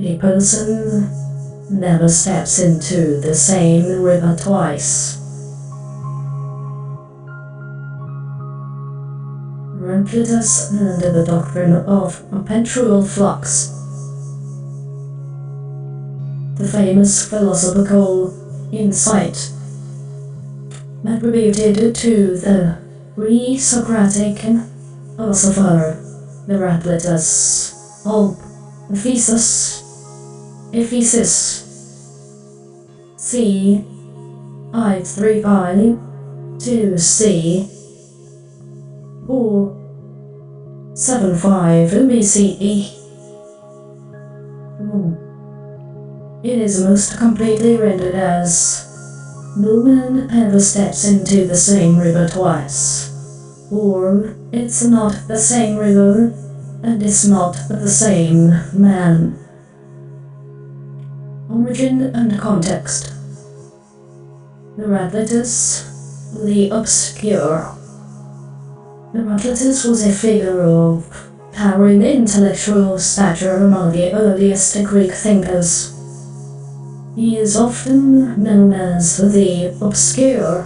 A person never steps into the same river twice. Heraclitus and the doctrine of perpetual flux. The famous philosophical insight attributed to the pre-Socratic philosopher Heraclitus of Ephesus c. 535 to c. 475 BCE. It is most completely rendered as no man ever steps into the same river twice, or it's not the same river and it's not the same man. Origin and context. Heraclitus the Obscure. Heraclitus was a figure of towering intellectual stature among the earliest Greek thinkers. He is often known as the Obscure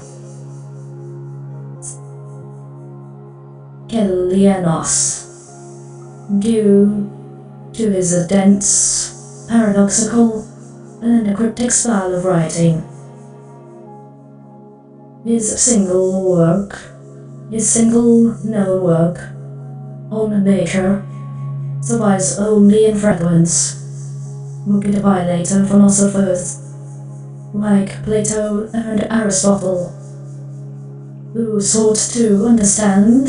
Kelianos, due to his dense, paradoxical, and cryptic style of writing. His single known work on nature survives only in fragments, booked by later philosophers like Plato and Aristotle, who sought to understand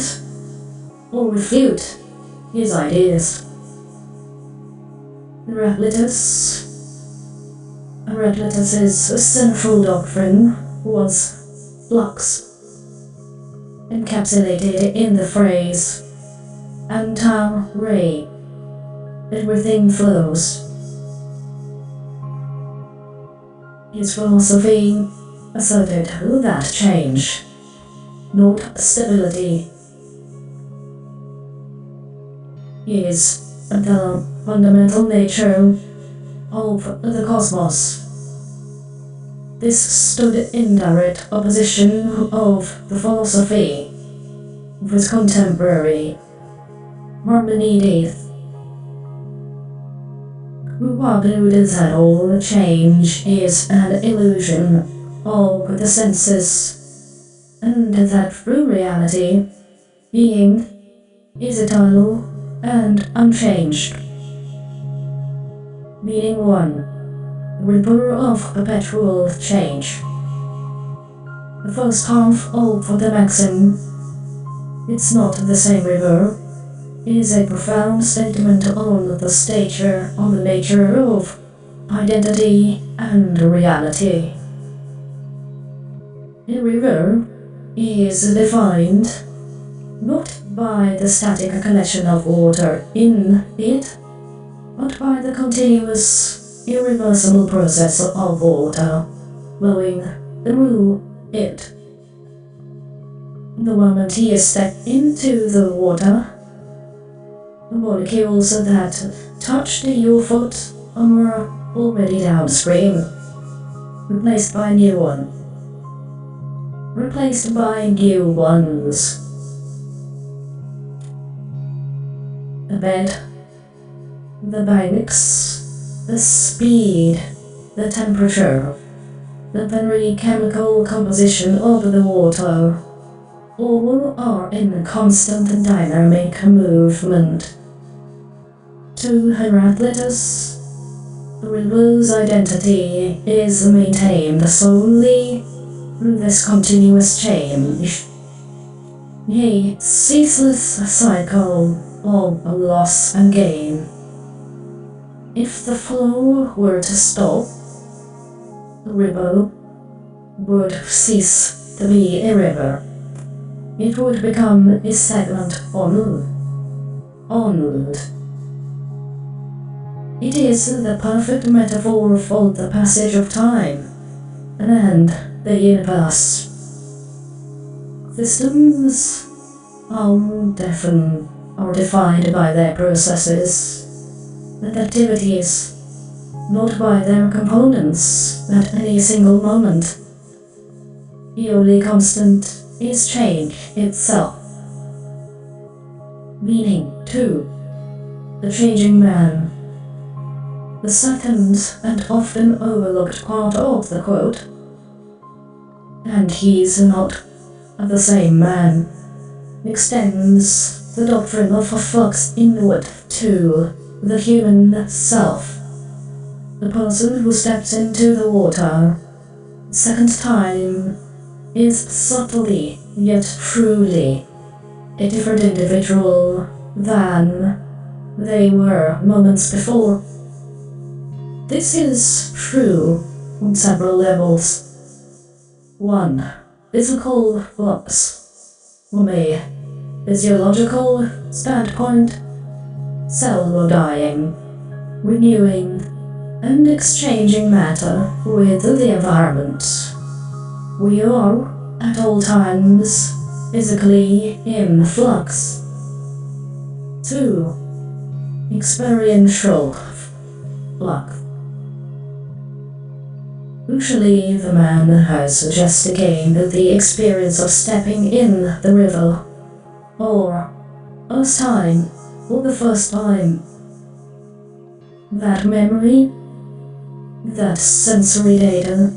or refute his ideas. Heraclitus's central doctrine was flux, encapsulated in the phrase "anta rei," everything flows. His philosophy asserted that change, not stability, is the fundamental nature of the cosmos. This stood in direct opposition of the philosophy of his contemporary Maimonides, who argued that all change is an illusion of the senses, and that true reality, being, is eternal and unchanged. Meaning 1. The river of perpetual change. The first half of the maxim, "It's not the same river," is a profound statement on the stature of the nature of identity and reality. A river is defined not by the static collection of water in it, but by the continuous, irreversible process of water flowing through it. The moment you step into the water, the molecules that touched your foot are already downstream, replaced by new ones. The bed, the banks, the speed, the temperature, the very chemical composition of the water, all are in constant dynamic movement. To Heraclitus, the river's identity is maintained solely through this continuous change, a ceaseless cycle of loss and gain. If the flow were to stop, the river would cease to be a river. It would become a stagnant pond. It is the perfect metaphor for the passage of time and the universe. Systems are defined by their processes and activities not by their components at any single moment. The only constant is change itself. Meaning, too, the changing man. The second and often overlooked part of the quote. And he's not the same man, extends the doctrine of a flux inward to the human self. The person who steps into the water second time is subtly yet truly a different individual than they were moments before. This is true on several levels. 1. Physical flux. From a physiological standpoint, cells are dying, renewing, and exchanging matter with the environment. We are, at all times, physically in flux. 2. Experiential flux. Usually the man has just gained the experience of stepping in the river, or first time, for the first time. That memory, that sensory data,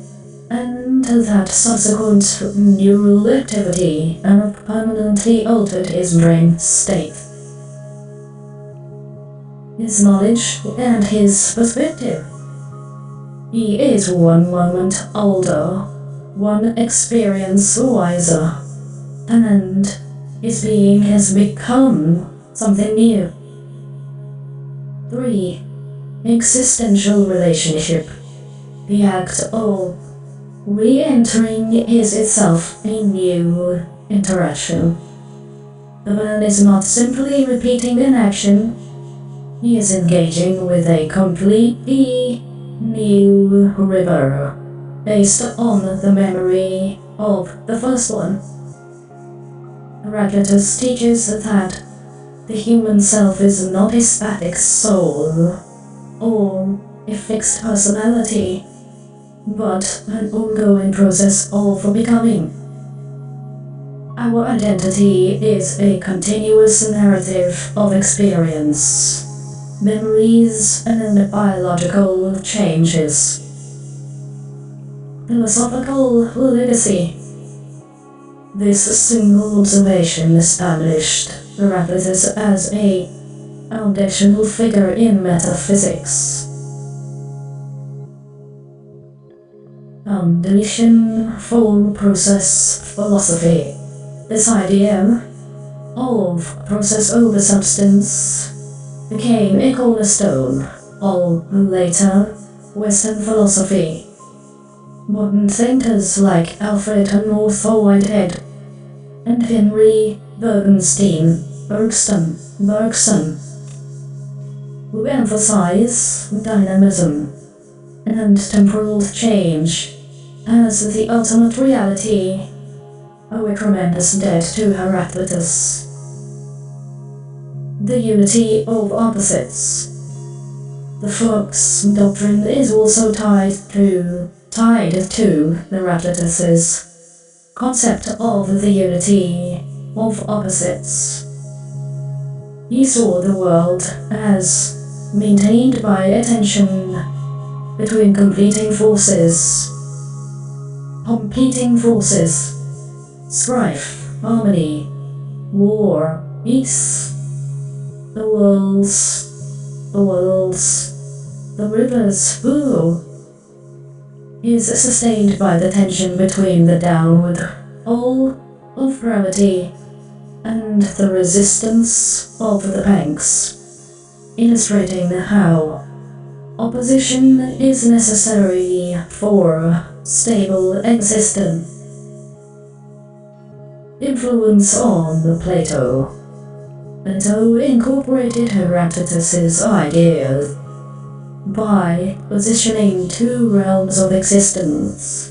and that subsequent neural activity have permanently altered his brain state, his knowledge, and his perspective. He is one moment older, one experience wiser, and his being has become something new. 3. Existential relationship. The act of re-entering is itself a new interaction. The man is not simply repeating an action, he is engaging with a completely new river, based on the memory of the first one. Heraclitus teaches that the human self is not a static soul, or a fixed personality, but an ongoing process of becoming. Our identity is a continuous narrative of experience, memories, and biological changes. Philosophical legacy. This single observation established Heraclitus as a foundational figure in metaphysics. Foundation for process philosophy. This idea of process over substance became a cornerstone of later Western philosophy. Modern thinkers like Alfred North Whitehead and Henry Bergson, who emphasize dynamism and temporal change as the ultimate reality, owe a tremendous debt to Heraclitus. The unity of opposites. The flux doctrine is also tied to Heraclitus's concept of the unity of opposites. He saw the world as maintained by a tension between competing forces, strife, harmony, war, peace. The river's flow is sustained by the tension between the downward pull of gravity and the resistance of the banks, illustrating how opposition is necessary for stable existence. Influence on Plato. Plato incorporated Heraclitus's ideas by positioning two realms of existence: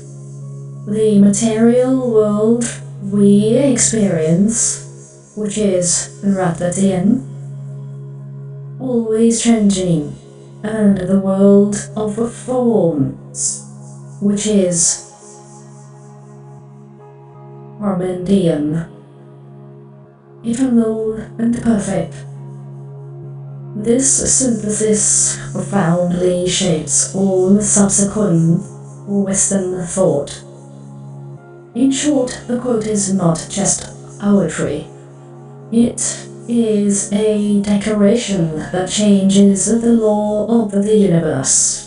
the material world we experience, which is Heraclitean, always changing, and the world of forms, which is Parmenidean, eternal and perfect. This synthesis profoundly shapes all subsequent Western thought. In short, the quote is not just poetry. It is a declaration that changes the law of the universe.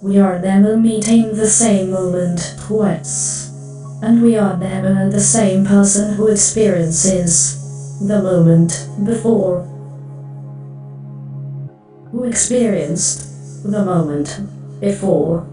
We are never meeting the same moment twice, and we are never the same person who experiences the moment before, who experienced the moment before.